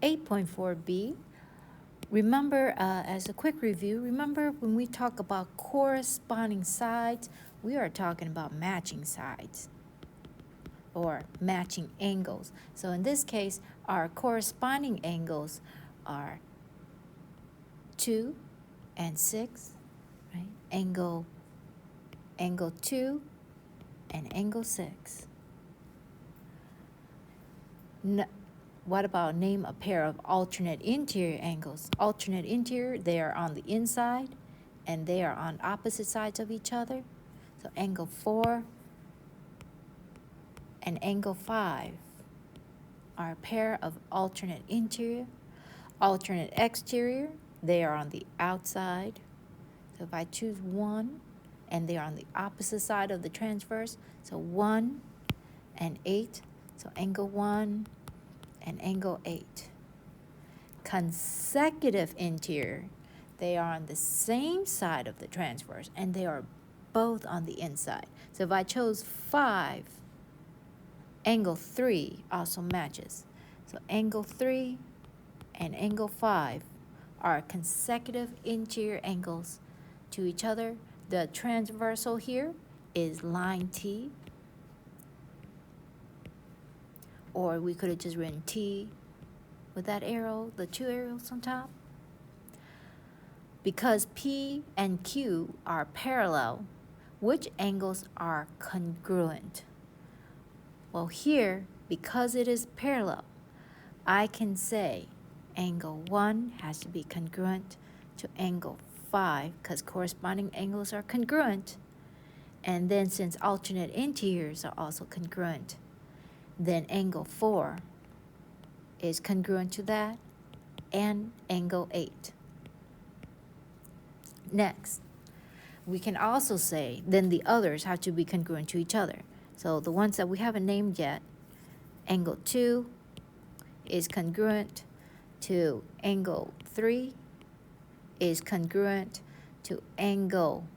8.4b, remember, as a quick review, remember when we talk about corresponding sides, we are talking about matching sides or matching angles. So in this case, our corresponding angles are 2 and 6, right? Angle 2 and angle 6. What about name a pair of alternate interior angles? Alternate interior, they are on the inside and they are on opposite sides of each other. So angle 4 and angle 5 are a pair of alternate interior. Alternate exterior, they are on the outside. So if I choose 1 and they are on the opposite side of the transverse, so 1 and 8, so angle 1 and angle 8. Consecutive interior, they are on the same side of the transverse and they are both on the inside. So if I chose 5, angle 3 also matches. So angle 3 and angle 5 are consecutive interior angles to each other. The transversal here is line T, or we could have just written T with that arrow, the 2 arrows on top. Because P and Q are parallel, which angles are congruent? Well, here, because it is parallel, I can say angle 1 has to be congruent to angle 5 because corresponding angles are congruent. And then since alternate interiors are also congruent, then angle 4 is congruent to that, and angle 8. Next, we can also say then the others have to be congruent to each other. So the ones that we haven't named yet, angle 2 is congruent to angle 3, is congruent to angle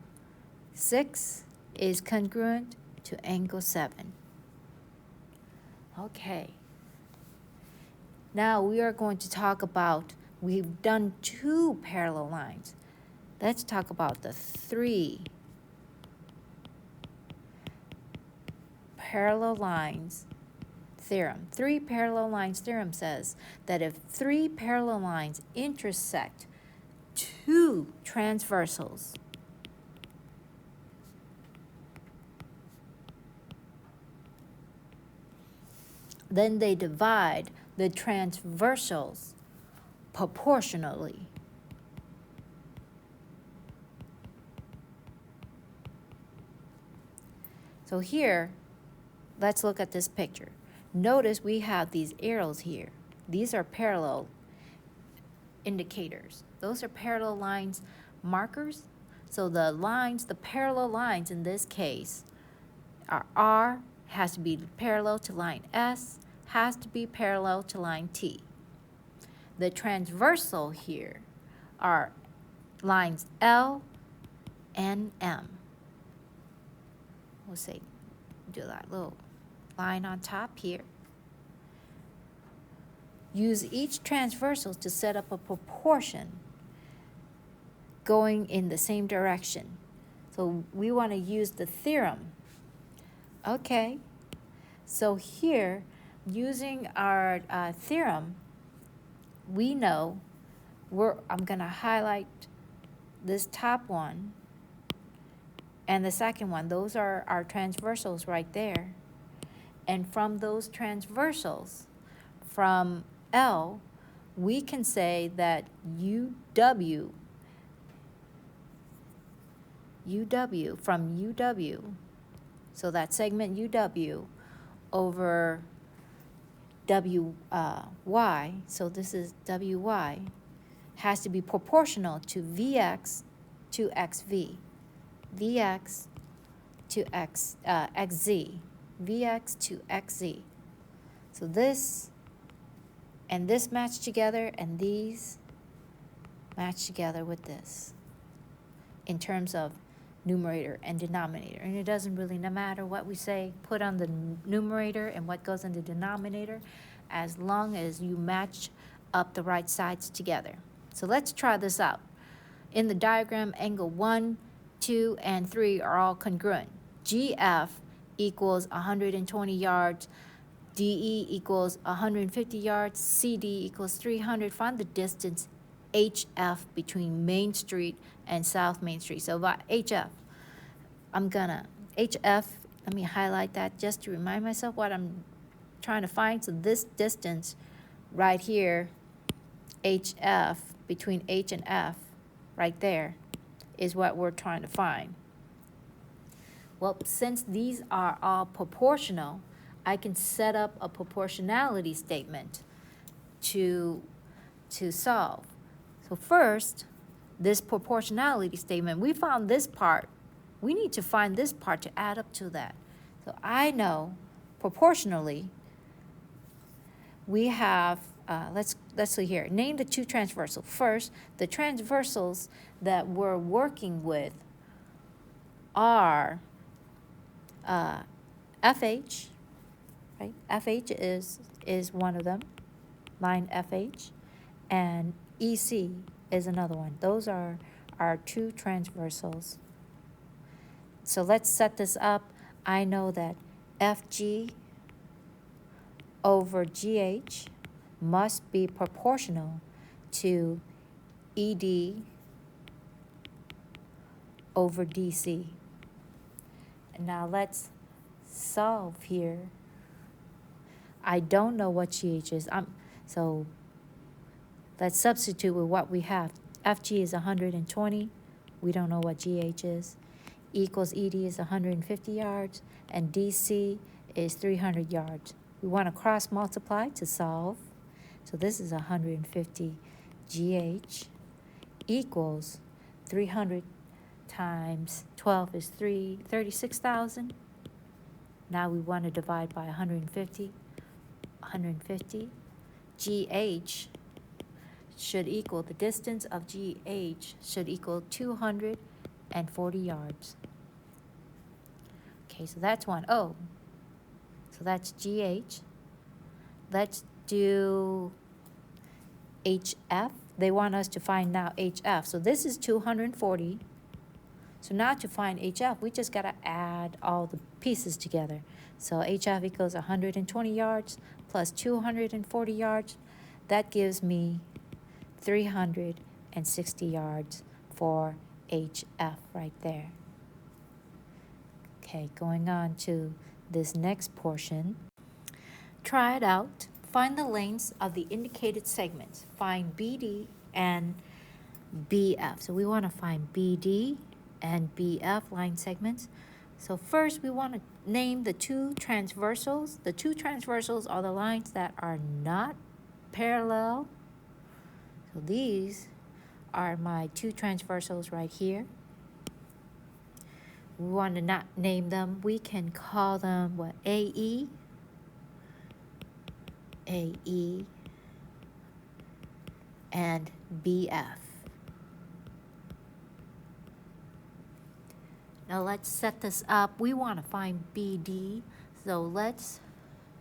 6, is congruent to angle 7. Okay. Now we are going to talk about, we've done 2 parallel lines. Let's talk about the 3 parallel lines theorem. 3 parallel lines theorem says that if 3 parallel lines intersect 2 transversals, then they divide the transversals proportionally. So here, let's look at this picture. Notice we have these arrows here. These are parallel indicators. Those are parallel lines markers. So the lines, the parallel lines in this case are R has to be parallel to line S, has to be parallel to line T. The transversal here are lines L and M. We'll say, do that little line on top here. Use each transversal to set up a proportion going in the same direction. So we want to use the theorem. Okay, so here, using our theorem, we know I'm going to highlight this top one and the second one. Those are our transversals right there. And from those transversals, from L, we can say that UW, from UW, so that segment UW over WY, so this is WY, has to be proportional to VX to XV, VX to XZ, VX to XZ. So this and this match together, and these match together with this in terms of numerator and denominator. And it doesn't really matter what we say, put on the numerator and what goes in the denominator, as long as you match up the right sides together. So let's try this out. In the diagram, angle 1, 2, and 3 are all congruent. GF equals 120 yards, DE equals 150 yards, CD equals 300. Find the distance HF between Main Street and South Main Street. So by HF, HF, let me highlight that just to remind myself what I'm trying to find. So this distance right here, HF, between H and F, right there, is what we're trying to find. Well, since these are all proportional, I can set up a proportionality statement to solve. So first, this proportionality statement, we found this part. We need to find this part to add up to that. So I know proportionally, we have, let's see here, name the two transversals. First, the transversals that we're working with are FH, right? FH is one of them, line FH, and EC is another one. Those are our two transversals. So let's set this up. I know that FG over GH must be proportional to ED over DC. And now let's solve here. I don't know what GH is. So let's substitute with what we have. FG is 120. We don't know what GH is. Equals ED is 150 yards. And DC is 300 yards. We want to cross multiply to solve. So this is 150 GH equals 300 times 12 is 36,000. Now we want to divide by 150. 150. GH should equal, the distance of GH should equal 240 yards. Okay, so that's one. Oh, so that's GH. Let's do HF. They want us to find now HF. So this is 240. So now to find HF, we just got to add all the pieces together. So HF equals 120 yards plus 240 yards. That gives me 360 yards for HF right there. Okay, going on to this next portion. Try it out. Find the lengths of the indicated segments. Find BD and BF. So we want to find BD and BF line segments. So first we want to name the two transversals. The two transversals are the lines that are not parallel. So these are my two transversals right here. We want to not name them. We can call them what? AE, AE, and BF. Now let's set this up. We want to find BD. So let's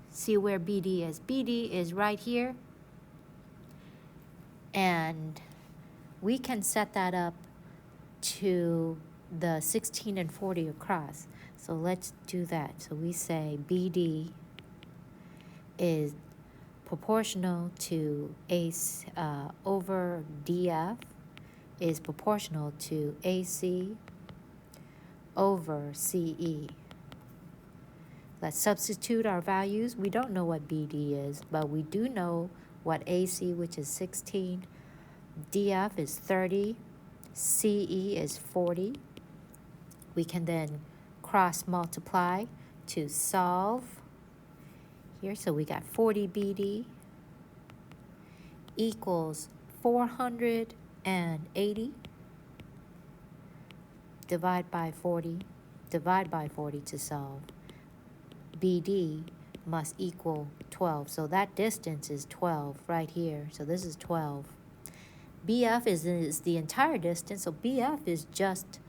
see where BD is. BD is right here. And we can set that up to the 16 and 40 across. So let's do that. So we say BD is proportional to AC over DF is proportional to AC over CE. Let's substitute our values. We don't know what BD is, but we do know what AC, which is 16, DF is 30, CE is 40. We can then cross multiply to solve here. So we got 40 BD equals 480. Divide by 40 to solve. BD must equal 12. So that distance is 12 right here. So this is 12. BF is the entire distance. So BF is just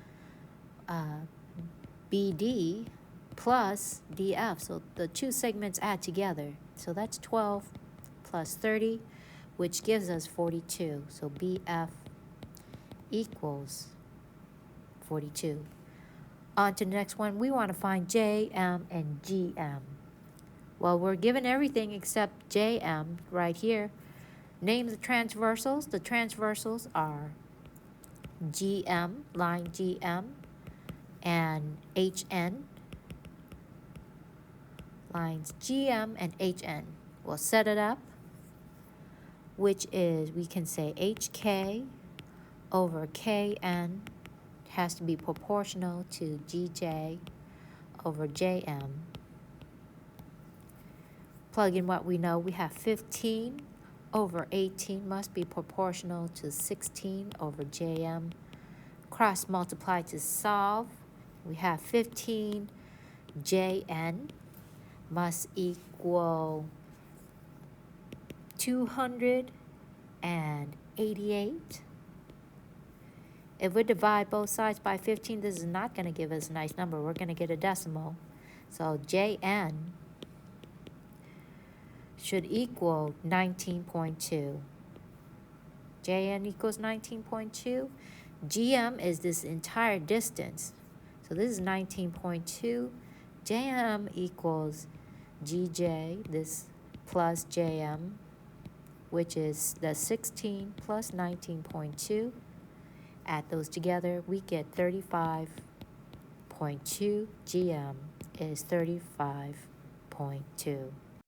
BD plus DF. So the two segments add together. So that's 12 plus 30. which gives us 42. So BF equals 42. On to the next one. We want to find JM and GM. Well, we're given everything except JM right here. Name the transversals. The transversals are GM, line GM, and HN, lines GM and HN. We'll set it up, which is, we can say HK over KN has to be proportional to GJ over JM. Plug in what we know. We have 15 over 18 must be proportional to 16 over JM. Cross multiply to solve. We have 15 JN must equal 288. If we divide both sides by 15, this is not going to give us a nice number. We're going to get a decimal. So JN should equal 19.2. JN equals 19.2. GM is this entire distance. So this is 19.2. JM equals GJ, this plus JM, which is the 16 plus 19.2. Add those together, we get 35.2. GM is 35.2.